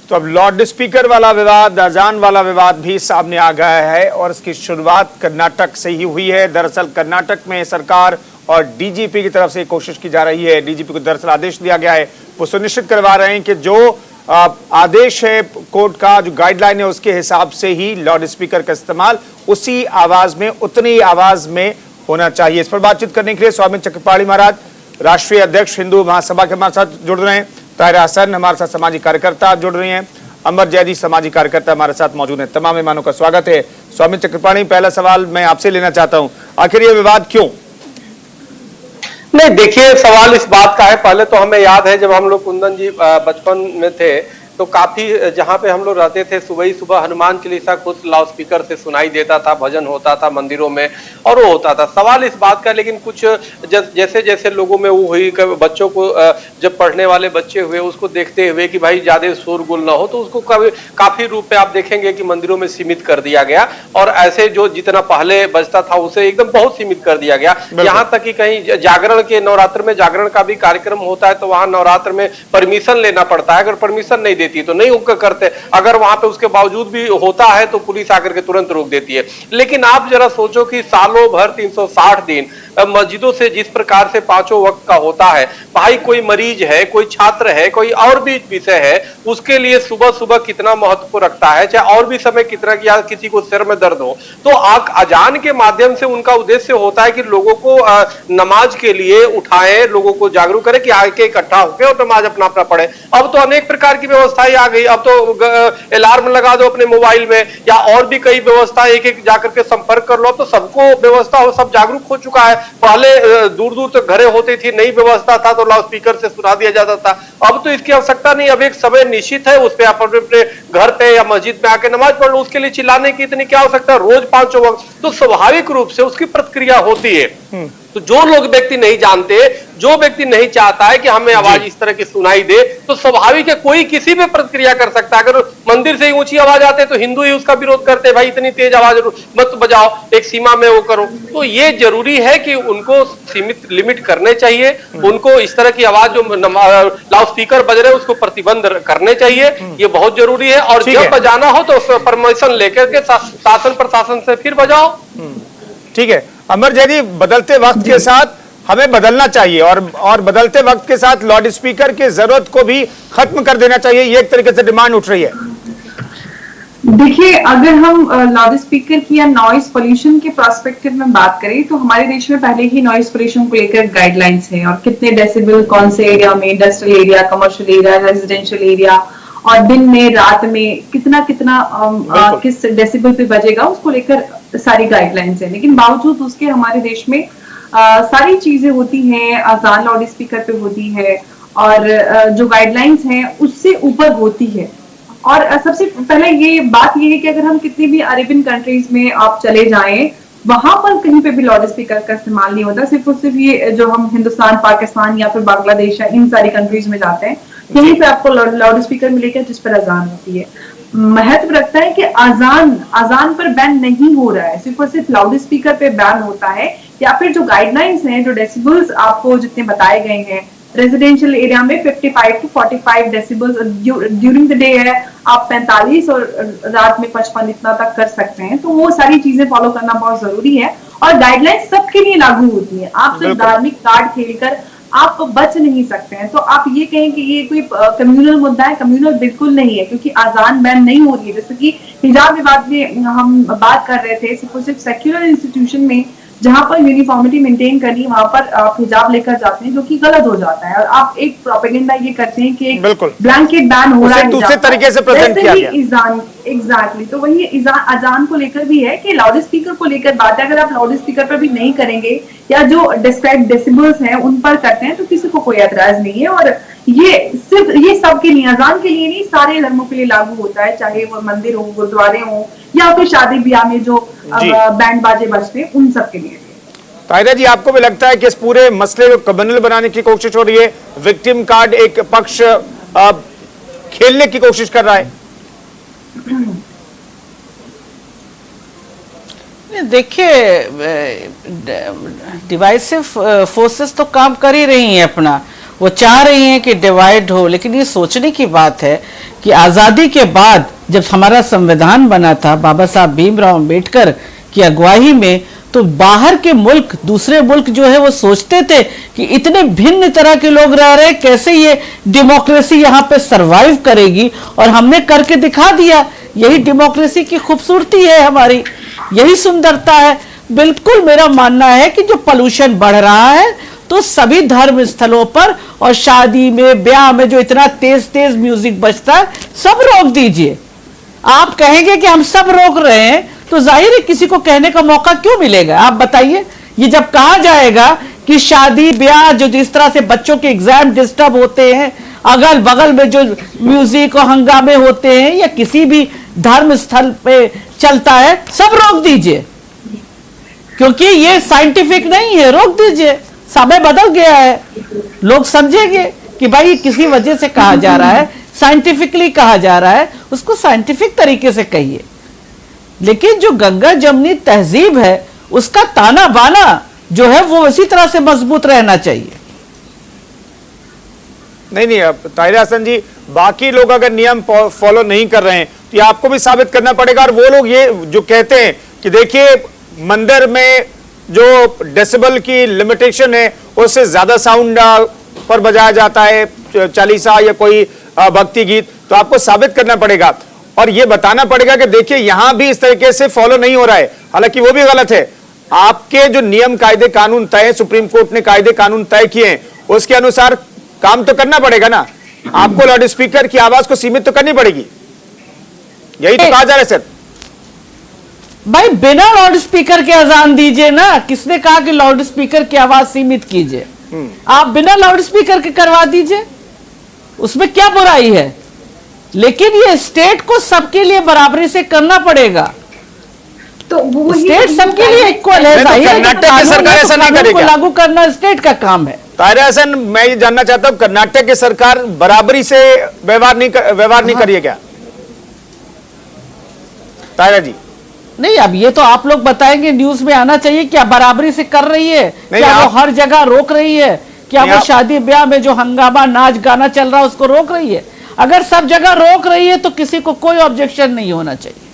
तो अब loud speaker वाला विवाद, अजान वाला विवाद भी सामने आ गया है और इसकी शुरुआत कर्नाटक से ही हुई है। दरअसल कर्नाटक में सरकार और डीजीपी की तरफ से कोशिश की जा रही है। डीजीपी को दरअसल आदेश दिया गया है, वो सुनिश्चित करवा रहे हैं कि जो आदेश है कोर्ट का, जो गाइडलाइन है उसके हिसाब से ही लाउड स्पीकर का इस्तेमाल उसी आवाज में, उतनी आवाज में होना चाहिए। इस पर बातचीत करने के लिए स्वामी चक्रपाणी महाराज, राष्ट्रीय अध्यक्ष हिंदू महासभा के हमारे साथ जुड़ रहे हैं। ताहिरा हसन हमारे साथ सामाजिक कार्यकर्ता जुड़ रही हैं। अमर जैदी सामाजिक कार्यकर्ता हमारे साथ मौजूद हैं। तमाम मेहमानों का स्वागत है। स्वामी चक्रपाणी, पहला सवाल मैं आपसे लेना चाहता हूं, आखिर ये विवाद क्यों? नहीं, देखिए, सवाल इस बात का है, पहले तो हमें याद है जब हम लोग कुंदन जी बचपन में थे तो काफी जहां पे हम लोग रहते थे, सुबह ही सुबह हनुमान चालीसा खुद लाउड स्पीकर से सुनाई देता था, भजन होता था मंदिरों में और वो होता था। सवाल इस बात का, लेकिन कुछ जैसे जैसे लोगों में वो हुई, बच्चों को जब पढ़ने वाले बच्चे हुए उसको देखते हुए कि भाई ज्यादा शोरगुल ना हो, तो उसको काफी रूप में आप देखेंगे कि मंदिरों में सीमित कर दिया गया और ऐसे जो जितना पहले बजता था उसे एकदम बहुत सीमित कर दिया गया। यहाँ तक कि कहीं जागरण के, नवरात्र में जागरण का भी कार्यक्रम होता है तो वहां नवरात्र में परमिशन लेना पड़ता है। अगर परमिशन नहीं तो नहीं करते, अगर वहां पे उसके बावजूद भी होता है तो पुलिस आकर के तुरंत रोक देती है। लेकिन आप जरा सोचो कि सालों भर 360 दिन मस्जिदों से जिस प्रकार से पांचों वक्त का होता है, भाई कोई मरीज है, कोई छात्र है, कोई और भी विषय है, उसके लिए सुबह सुबह कितना महत्व रखता है, चाहे और भी समय कितना, या किसी को सिर में दर्द हो तो अजान के माध्यम से उनका उद्देश्य होता है कि लोगों को नमाज के लिए उठाए, लोगों को जागरूक करे कि आके इकट्ठा होकर और नमाज अपना अपना पढ़े। अब तो अनेक प्रकार की व्यवस्थाएं आ गई, अब तो अलार्म लगा दो अपने मोबाइल में या और भी कई व्यवस्था, एक एक जाकर के संपर्क कर लो, तो सबको व्यवस्था हो, सब जागरूक हो चुका है। पहले दूर दूर तक घरे होती थी, नई व्यवस्था था तो लाउड स्पीकर से सुना दिया जाता था। अब तो इसकी आवश्यकता नहीं, अब एक समय निश्चित है, उस पर आप अपने घर पे या मस्जिद में आके नमाज पढ़ लो, उसके लिए चिल्लाने की इतनी क्या आवश्यकता, रोज पांचों वक्त, तो स्वाभाविक रूप से उसकी प्रतिक्रिया होती है। तो जो लोग व्यक्ति नहीं जानते, जो व्यक्ति नहीं चाहता है कि हमें आवाज इस तरह की सुनाई दे, तो स्वाभाविक है कोई किसी पे प्रतिक्रिया कर सकता है। अगर मंदिर से ऊंची आवाज आते तो हिंदू ही उसका विरोध करते, भाई इतनी तेज आवाज मत बजाओ, एक सीमा में वो करो। तो ये जरूरी है कि उनको सीमित लिमिट करने चाहिए, उनको इस तरह की आवाज जो लाउड स्पीकर बज रहे उसको प्रतिबंध करने चाहिए, ये बहुत जरूरी है। और जब बजाना हो तो परमिशन लेकर के शासन प्रशासन से फिर बजाओ। ठीक है अमर जैदी, बदलते वक्त के साथ हमें बदलना चाहिए और बदलते वक्त के साथ लाउड स्पीकर की जरूरत को भी खत्म कर देना चाहिए, ये एक तरीके से डिमांड उठ रही है। देखिए, अगर हम लाउड स्पीकर की या नॉइज पोल्यूशन के पर्सपेक्टिव में बात करें तो हमारे देश में पहले ही नॉइज पोल्यूशन को लेकर गाइडलाइंस है और कितने डेसिबल कौन से एरिया में, industrial area, commercial area, residential area, और दिन में रात में कितना किस डेसिबल पे बजेगा, उसको लेकर सारी गाइडलाइंस है। लेकिन बावजूद उसके हमारे देश में सारी चीजें होती हैं, अजान लाउड स्पीकर पे होती है और जो गाइडलाइंस हैं उससे ऊपर होती है। और सबसे पहले ये बात ये है कि अगर हम कितनी भी अरेबियन कंट्रीज में आप चले जाएं, वहां पर कहीं पे भी लाउड स्पीकर का इस्तेमाल नहीं होता। सिर्फ और सिर्फ ये जो हम हिंदुस्तान, पाकिस्तान या फिर बांग्लादेश या इन सारी कंट्रीज में जाते हैं, यहीं पे आपको लाउड स्पीकर मिलेगा जिस पर अजान होती है। महत्व रखता है कि अजान पर बैन नहीं हो रहा है, सिर्फ और सिर्फ लाउड स्पीकर पे बैन होता है, या फिर जो गाइडलाइंस हैं, जो डेसिबल्स आपको जितने बताए गए हैं, रेजिडेंशियल एरिया में 55 to 45 decibels during the day है, आप 45 और रात में 55 इतना तक कर सकते हैं। तो वो सारी चीजें फॉलो करना बहुत जरूरी है और गाइडलाइंस सबके लिए लागू होती है। आप सिर्फ धार्मिक कार्ड खेलकर आप बच नहीं सकते हैं। तो आप ये कहें कि ये कोई कम्युनल मुद्दा है, कम्युनल बिल्कुल नहीं है, क्योंकि अजान बैन नहीं हो रही है। जैसे कि हिजाब विवाद में हम बात कर रहे थे, सिर्फ सेक्युलर इंस्टीट्यूशन में जहां पर यूनिफॉर्मिटी मेंटेन करनी, वहां पर आप हिजाब लेकर जाते हैं, जो कि गलत हो जाता है। और आप एक प्रोपेगेंडा ये करते हैं कि एक ब्लैंकेट बैन हो रहा है, दूसरे तरीके से प्रेजेंट किया गया। एग्जैक्टली, तो वही अजान को लेकर भी है कि लाउड स्पीकर को लेकर बात है। अगर आप लाउड स्पीकर पर भी नहीं करेंगे या जो डिस्क्राइब डेसिबल्स हैं उन पर करते हैं तो किसी को कोई एतराज नहीं है। और ये सबके लिए, अजान के लिए नहीं, सारे धर्मों के लिए लागू होता है, चाहे वो मंदिर हो, गुरुद्वारे हो या फिर शादी ब्याह में जो बैंड बाजे बजते हैं, उन सब के लिए। ताहिरा जी, आपको भी लगता है कि इस पूरे मसले को कम्युनल बनाने की कोशिश हो रही है, विक्टिम कार्ड एक पक्ष खेलने की कोशिश कर रहा है? देखिए, डिवाइसिव फोर्सेस तो काम कर ही रही हैं अपना, वो चाह रही हैं कि डिवाइड हो, लेकिन ये सोचने की बात है कि आज़ादी के बाद जब हमारा संविधान बना था बाबा साहब भीमराव अंबेडकर की अगुवाई में, तो बाहर के मुल्क, दूसरे मुल्क जो है वो सोचते थे कि इतने भिन्न तरह के लोग रह रहे हैं, कैसे ये डेमोक्रेसी यहाँ पे सरवाइव करेगी, और हमने करके दिखा दिया। यही डेमोक्रेसी की खूबसूरती है हमारी, यही सुंदरता है। बिल्कुल मेरा मानना है कि जो पोल्यूशन बढ़ रहा है तो सभी धर्म स्थलों पर और शादी में, ब्याह में जो इतना तेज तेज म्यूजिक बजता है, सब रोक दीजिए। आप कहेंगे कि हम सब रोक रहे हैं, तो जाहिर है किसी को कहने का मौका क्यों मिलेगा? आप बताइए। ये जब कहा जाएगा कि शादी ब्याह जो जिस तरह से बच्चों के एग्जाम डिस्टर्ब होते हैं, अगल बगल में जो म्यूजिक और हंगामे होते हैं, या किसी भी धर्म स्थल पे चलता है, सब रोक दीजिए, क्योंकि ये साइंटिफिक नहीं है। रोक दीजिए, समय बदल गया है, लोग समझेंगे कि भाई किसी वजह से कहा जा रहा है, साइंटिफिकली कहा जा रहा है, उसको साइंटिफिक तरीके से कहिए। लेकिन जो गंगा जमुनी तहजीब है, उसका ताना बाना जो है वो इसी तरह से मजबूत रहना चाहिए। नहीं, अब ताहिर हसन जी, बाकी लोग अगर नियम फॉलो नहीं कर रहे हैं तो ये आपको भी साबित करना पड़ेगा। और वो लोग ये जो कहते हैं कि देखिए मंदिर में जो डेसिबल की लिमिटेशन है उससे ज्यादा साउंड पर बजाया जाता है, चालीसा या कोई भक्ति गीत, तो आपको साबित करना पड़ेगा और ये बताना पड़ेगा कि देखिए यहां भी इस तरीके से फॉलो नहीं हो रहा है। हालांकि वो भी गलत है। आपके जो नियम कायदे कानून तय, सुप्रीम कोर्ट ने कायदे कानून तय किए हैं, उसके अनुसार काम तो करना पड़ेगा ना। आपको लाउड स्पीकर की आवाज को सीमित तो करनी पड़ेगी, यही तो कहा जा रहा है सर। भाई बिना लाउड स्पीकर के अजान दीजिए ना। किसने कहा कि लाउड स्पीकर की आवाज सीमित कीजिए? आप बिना लाउड स्पीकर के करवा दीजिए, उसमें क्या बुराई है? लेकिन ये स्टेट को सबके लिए बराबरी से करना पड़ेगा। तो वो स्टेट सबके लिए इक्वल है। कर्नाटक की सरकार ऐसा नहीं करेगी, लागू करना स्टेट का काम है। ताहिर हसन, मैं ये जानना चाहता हूं, कर्नाटक की सरकार बराबरी से व्यवहार नहीं करिए क्या ताहिरा जी? नहीं, अब ये तो आप लोग बताएंगे, न्यूज में आना चाहिए। क्या बराबरी से कर रही है? क्या वो हर जगह रोक रही है? क्या वो शादी ब्याह में जो हंगामा नाच गाना चल रहा है उसको रोक रही है? अगर सब जगह रोक रही है तो किसी को कोई ऑब्जेक्शन नहीं होना चाहिए।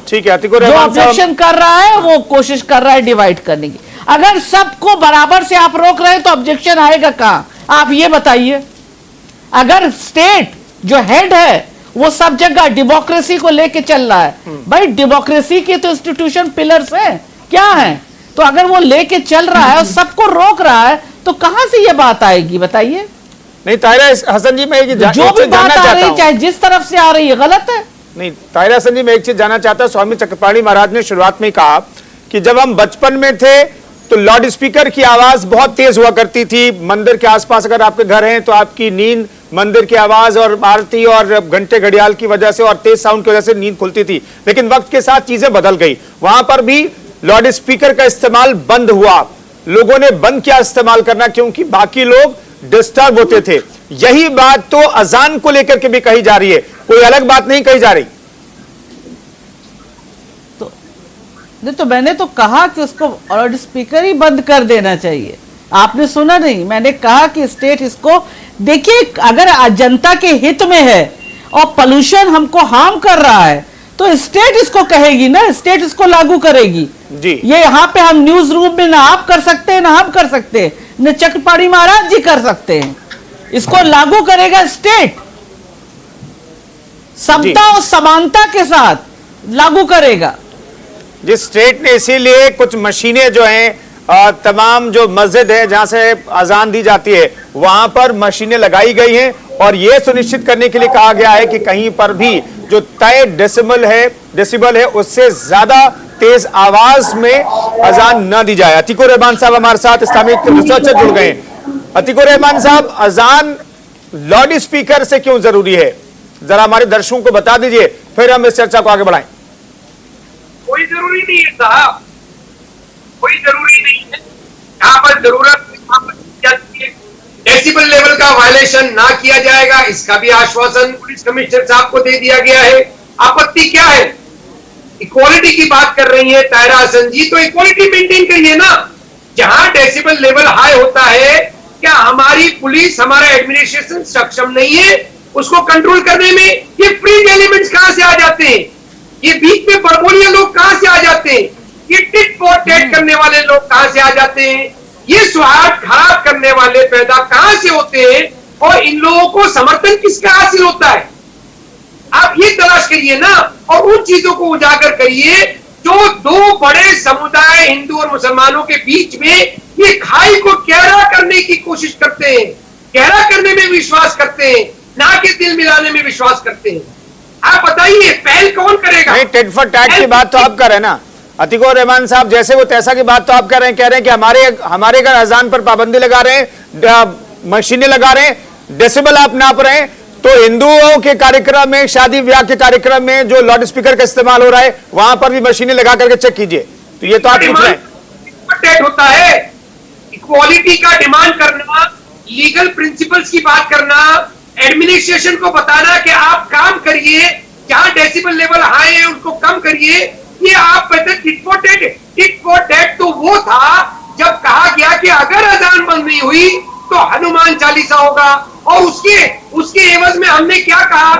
ठीक है, जो ऑब्जेक्शन कर रहा है वो कोशिश कर रहा है डिवाइड करने की। अगर सबको बराबर से आप रोक रहे हैं तो ऑब्जेक्शन आएगा कहां? आप ये बताइए। अगर स्टेट जो हेड है वो सब जगह डेमोक्रेसी को लेके चल रहा है, भाई डेमोक्रेसी के तो इंस्टीट्यूशन पिलर्स हैं, क्या हैं? तो अगर वो लेके चल रहा है और सबको रोक रहा है तो कहां से ये बात आएगी बताइए? नहीं ताहिरा हसन जी, मैं जो भी बात आ रही है चाहे जिस तरफ से आ रही है गलत है। नहीं ताहिरा हसन जी, मैं एक चीज जानना चाहता हूं। स्वामी चक्रपाणी महाराज ने शुरुआत में कहा कि जब हम बचपन में थे तो लाउड स्पीकर की आवाज बहुत तेज हुआ करती थी। मंदिर के आसपास अगर आपके घर हैं तो आपकी नींद मंदिर की आवाज और आरती और घंटे घड़ियाल की वजह से और तेज साउंड की वजह से नींद खुलती थी। लेकिन वक्त के साथ चीजें बदल गई, वहां पर भी लाउड स्पीकर का इस्तेमाल बंद हुआ। लोगों ने बंद किया इस्तेमाल करना, क्योंकि बाकी लोग डिस्टर्ब होते थे। यही बात तो अजान को लेकर के भी कही जा रही है, कोई अलग बात नहीं कही जा रही। तो मैंने तो कहा कि उसको लाउड स्पीकर ही बंद कर देना चाहिए। आपने सुना नहीं? मैंने कहा कि स्टेट इसको देखिए, अगर जनता के हित में है और पोल्यूशन हमको हार्म कर रहा है तो स्टेट इसको कहेगी ना, स्टेट इसको लागू करेगी जी। ये यहाँ पे हम न्यूज रूम में ना आप कर सकते हैं ना हम कर सकते हैं, न चक्रपाणी महाराज जी कर सकते हैं। इसको लागू करेगा स्टेट, समता और समानता के साथ लागू करेगा। जिस स्टेट ने इसीलिए कुछ मशीनें जो हैं, तमाम जो मस्जिद है जहां से अजान दी जाती है वहां पर मशीनें लगाई गई हैं और यह सुनिश्चित करने के लिए कहा गया है कि कहीं पर भी जो तय डेसिबल है उससे ज्यादा तेज आवाज में अजान न दी जाए। अतीकुर रहमान साहब हमारे साथ इस्लामिक रिसर्चर जुड़ गए हैं। अतीकुर रहमान साहब, अजान लाउड स्पीकर से क्यों जरूरी है, जरा हमारे दर्शकों को बता दीजिए, फिर हम इस चर्चा को आगे बढ़ाएं। कोई जरूरी नहीं है साहब, कोई जरूरी नहीं है। यहाँ पर जरूरत डेसिबल लेवल का वायलेशन ना किया जाएगा, इसका भी आश्वासन पुलिस कमिश्नर साहब को दे दिया गया है। आपत्ति क्या है? इक्वालिटी की बात कर रही है ताहिरा हसन जी, तो इक्वालिटी मेंटेन करिए ना। जहां डेसिबल लेवल हाई होता है क्या हमारी पुलिस, हमारा एडमिनिस्ट्रेशन सक्षम नहीं है उसको कंट्रोल करने में? ये फ्रिंज एलिमेंट्स कहां से आ जाते हैं? ये बीच में बड़बोलिया लोग कहां से आ जाते हैं? ये टिट फॉर टैट करने वाले लोग कहां से आ जाते हैं? ये स्वार्थ खराब करने वाले पैदा कहां से होते हैं? और इन लोगों को समर्थन किसका हासिल होता है? आप ये तलाश करिए ना, और उन चीजों को उजागर करिए जो दो बड़े समुदाय हिंदू और मुसलमानों के बीच में ये खाई को गहरा करने की कोशिश करते हैं, गहरा करने में विश्वास करते हैं, ना कि दिल मिलाने में विश्वास करते हैं। आप बताइए पहल कौन करेगा? नहीं, टिट फॉर टैट की बात तो आप कर रहे हैं ना, अतीकुर रहमान साहब, जैसे वो तैसा की बात तो आप कह रहे हैं कि हमारे घर अजान पर पाबंदी लगा रहे हैं, मशीनें लगा रहे हैं, डेसिबल आप नाप रहे हैं, तो हिंदुओं के कार्यक्रम में, शादी ब्याह के कार्यक्रम में जो लाउड स्पीकर का इस्तेमाल हो रहा है वहां पर भी मशीनें लगा करके चेक कीजिए। तो ये तो आप पूछ रहे हैं। होता है इक्वालिटी का डिमांड करना, लीगल प्रिंसिपल्स की बात करना, एडमिनिस्ट्रेशन को बताना कि आप काम करिए, जहां डेसिबल लेवल हाई है उनको कम करिए। ये आप कहते tit for tat. Tit for tat तो वो था जब कहा गया कि अगर अजान बंद नहीं हुई तो हनुमान चालीसा होगा, और उसके एवज में हमने क्या कहा?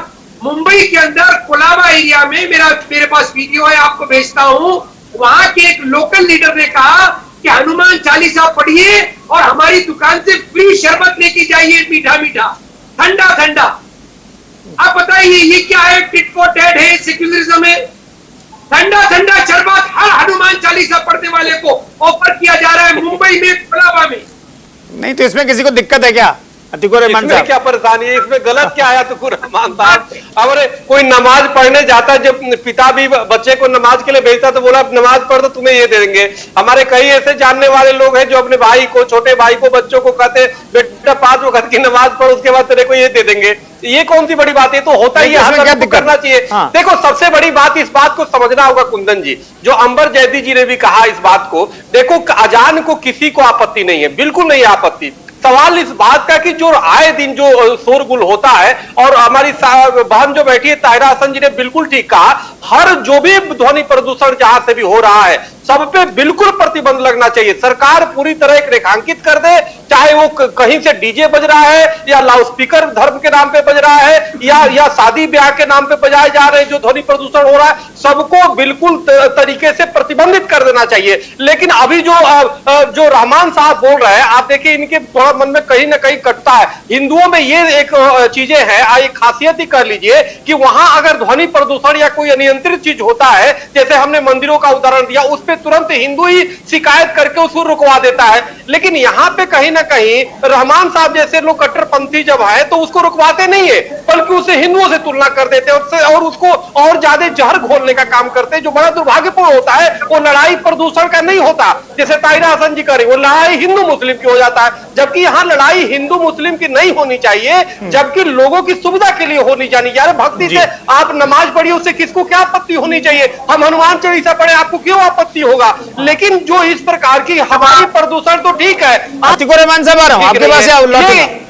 मुंबई के अंदर कोलाबा एरिया में मेरे पास वीडियो है, आपको भेजता हूं, वहां के एक लोकल लीडर ने कहा कि हनुमान चालीसा पढ़िए और हमारी दुकान से फ्री शरबत लेके जाइए, मीठा मीठा, ठंडा ठंडा। आप बताइए ये क्या है? टिट फॉर टैट है, सेक्युलरिज्म है? ठंडा ठंडा शरबत हर हनुमान चालीसा पढ़ने वाले को ऑफर किया जा रहा है मुंबई में, कोलाबा में। नहीं तो इसमें किसी को दिक्कत है क्या अतीकुर रहमान साहब? क्या परेशानी है इसमें? गलत क्या है अतीकुर रहमान साहब? अगर कोई नमाज पढ़ने जाता है, जब पिता भी बच्चे को नमाज के लिए भेजता तो बोला नमाज पढ़ तो तुम्हें ये दे देंगे। हमारे कई ऐसे जानने वाले लोग हैं जो अपने भाई को, छोटे भाई को, बच्चों को कहते बेटा 5 वक्त की नमाज पढ़, उसके बाद तेरे को ये दे देंगे। ये कौन सी बड़ी बात है? तो होता ही है, क्या करना चाहिए। हाँ। देखो सबसे बड़ी बात, इस बात को समझना होगा कुंदन जी, जो अंबर जैदी जी ने भी कहा इस बात को। देखो अजान को किसी को आपत्ति नहीं है, बिल्कुल नहीं आपत्ति। सवाल इस बात का कि जो आए दिन जो शोरगुल होता है, और हमारी बहन जो बैठी है ताहिरा हसन जी ने बिल्कुल ठीक कहा, हर जो भी ध्वनि प्रदूषण जहां से भी हो रहा है सब पे बिल्कुल प्रतिबंध लगना चाहिए। सरकार पूरी तरह एक रेखांकित कर दे, चाहे वो कहीं से डीजे बज रहा है या लाउडस्पीकर धर्म के नाम पे बज रहा है या शादी ब्याह के नाम पे बजाए जा रहे जो ध्वनि प्रदूषण हो रहा है, सबको बिल्कुल तरीके से प्रतिबंधित कर देना चाहिए। लेकिन अभी जो रहमान साहब बोल रहे हैं, आप देखिए इनके थोड़ा मन में कहीं ना कहीं कटता है। हिंदुओं में ये एक चीजें हैं, एक खासियत ही कर लीजिए कि वहां अगर ध्वनि प्रदूषण या कोई अनियंत्रित चीज होता है, जैसे हमने मंदिरों का उदाहरण दिया, उस पे तुरंत हिंदू ही शिकायत करके उसको रुकवा देता है। लेकिन यहाँ पे कहीं ना कहीं रहमान साहब जैसे लोग कट्टरपंथी जब है तो उसको रुकवाते नहीं है, बल्कि उसे हिंदुओं से तुलना कर देते हैं और उसको और ज्यादा जहर घोलने का काम करते हैं, जो बड़ा दुर्भाग्यपूर्ण होता है। वो लड़ाई प्रदूषण का नहीं होता, जैसे ताहिरा हसन जी करे, वो लड़ाई हिंदू मुस्लिम की हो जाता है। जबकि यहाँ लड़ाई हिंदू मुस्लिम की नहीं होनी चाहिए, जबकि लोगों की सुविधा के लिए होनी चाहिए। यार भक्ति से आप नमाज पढ़िए, उससे किसको क्या आपत्ति होनी चाहिए? हम हनुमान चालीसा पढ़े, आपको क्यों आपत्ति होगा? लेकिन जो इस प्रकार की हमारी प्रदूषण तो ठीक है, अतीकुर रहमान साहब आ रहा हूं आपके पास,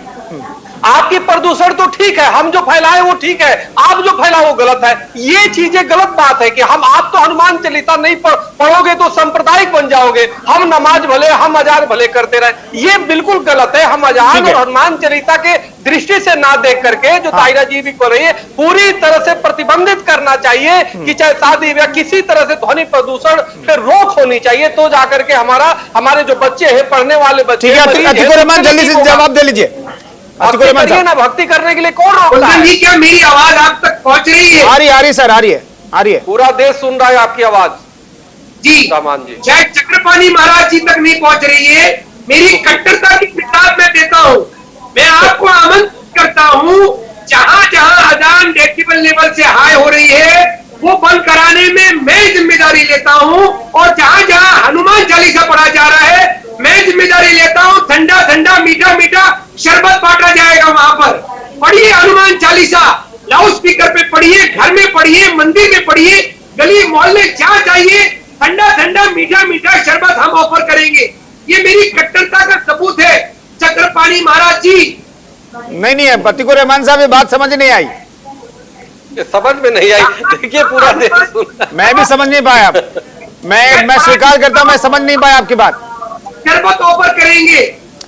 आपकी प्रदूषण तो ठीक है, हम जो फैलाए वो ठीक है, आप जो फैलाओ वो गलत है। ये चीजें गलत बात है कि आप तो हनुमान चालीसा नहीं पढ़ोगे तो सांप्रदायिक बन जाओगे, हम नमाज भले, हम अजान भले करते रहे, ये बिल्कुल गलत है। हम अजान और हनुमान चालीसा के दृष्टि से ना देख करके, जो ताहिरा जी भी कर रही है, पूरी तरह से प्रतिबंधित करना चाहिए कि चाहे शादी या किसी तरह से ध्वनि प्रदूषण पे रोक होनी चाहिए, तो जाकर के हमारे जो बच्चे हैं, पढ़ने वाले बच्चे, अतीकुर रहमान जल्दी से जवाब दे लीजिए। ना भक्ति करने के लिए कौन रोकता है? क्या मेरी आवाज आप तक पहुंच रही है? आ रही है सर, आ रही है। पूरा देश सुन रहा है आपकी आवाज जी। सामान जी, शायद चक्रपाणी महाराज जी तक नहीं पहुंच रही है। मेरी कट्टरता की किताब मैं देता हूं, मैं आपको आमंत्रित करता हूं, जहां जहां अजान डेसिबल लेवल से हाई हो रही है वो बंद कराने में मैं जिम्मेदारी लेता हूं, और जहां जहां हनुमान चालीसा पढ़ा जा रहा है मैं जिम्मेदारी लेता हूं, ठंडा ठंडा मीठा मीठा शरबत बांटा जाएगा वहां पर। पढ़िए हनुमान चालीसा, लाउड स्पीकर पे पढ़िए, घर में पढ़िए, मंदिर में पढ़िए, गली मोहल्ले जहां चाहिए, ठंडा ठंडा मीठा मीठा शरबत हम ऑफर करेंगे। ये मेरी कट्टरता का सबूत है चक्रपाणी महाराज जी। नहीं अतीकुर रहमान साहब, ये बात समझ नहीं आई, समझ में नहीं आई। देखिए पूरा देश सुन, मैं भी समझ नहीं पाया, मैं स्वीकार करता हूं, मैं समझ नहीं पाया आपकी बात। शरबत ऑफर करेंगे,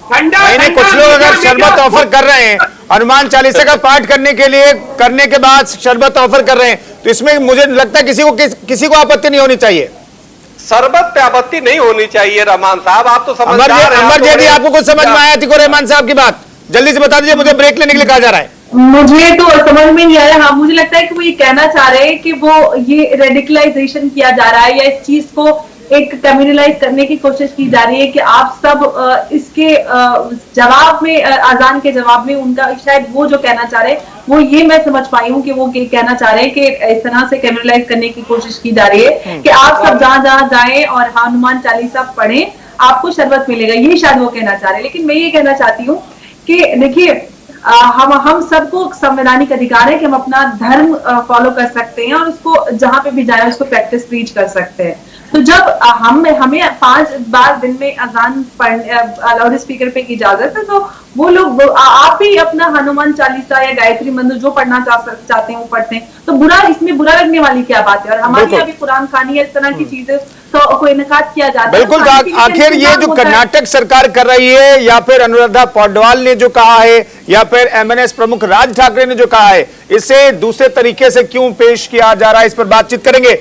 ठंडा नहीं नहीं, कुछ लोग अगर शरबत ऑफर कर रहे हैं हनुमान चालीसा का पाठ करने के बाद शरबत ऑफर कर रहे हैं, तो इसमें मुझे लगता है किसी को आपत्ति नहीं होनी चाहिए। शरबत पे आपत्ति नहीं होनी चाहिए रहमान साहब, आप तो समझदार हैं। अमर जी, यदि आपको कुछ समझ में आया तिको रहमान साहब की बात, जल्दी से बता दीजिए, मुझे ब्रेक लेने के लिए कहा जा रहा है। मुझे तो समझ में नहीं आया। हाँ, मुझे लगता है कि वो ये कहना चाह रहे हैं कि वो ये रेडिकलाइजेशन किया जा रहा है या इस चीज को एक कम्युनलाइज करने की कोशिश की जा रही है कि आप सब इसके जवाब में, अजान के जवाब में उनका शायद वो जो कहना चाह रहे हैं वो ये मैं समझ पाई हूँ कि वो कहना चाह रहे हैं कि इस तरह से कम्युनलाइज करने की कोशिश की जा रही है कि आप सब जहां जहां जाएं और हनुमान चालीसा पढ़ें, आपको शरबत मिलेगा, ये शायद वो कहना चाह रहे हैं। लेकिन मैं ये कहना चाहती हूँ कि देखिए, हम सबको संवैधानिक अधिकार है कि हम अपना धर्म फॉलो कर सकते हैं और उसको जहां पे भी जाए उसको प्रैक्टिस प्रीच कर सकते हैं। तो जब हमें 5 बार दिन में अजान लाउड स्पीकर पे की इजाजत है, तो वो लोग आप भी अपना हनुमान चालीसा या गायत्री मंत्र जो पढ़ना चाहते हैं वो पढ़ते हैं, तो इसमें बुरा लगने वाली क्या बात है। और हमारे यहाँ भी कुरान खानी इस तरह की चीजें तो कोई इनकाद किया जाता है। बिल्कुल, आखिर ये जो कर्नाटक सरकार कर रही है या फिर अनुराधा पौडवाल ने जो कहा है या फिर एमएनएस प्रमुख राज ठाकरे ने जो कहा है, इसे दूसरे तरीके से क्यों पेश किया जा रहा है, इस पर बातचीत करेंगे।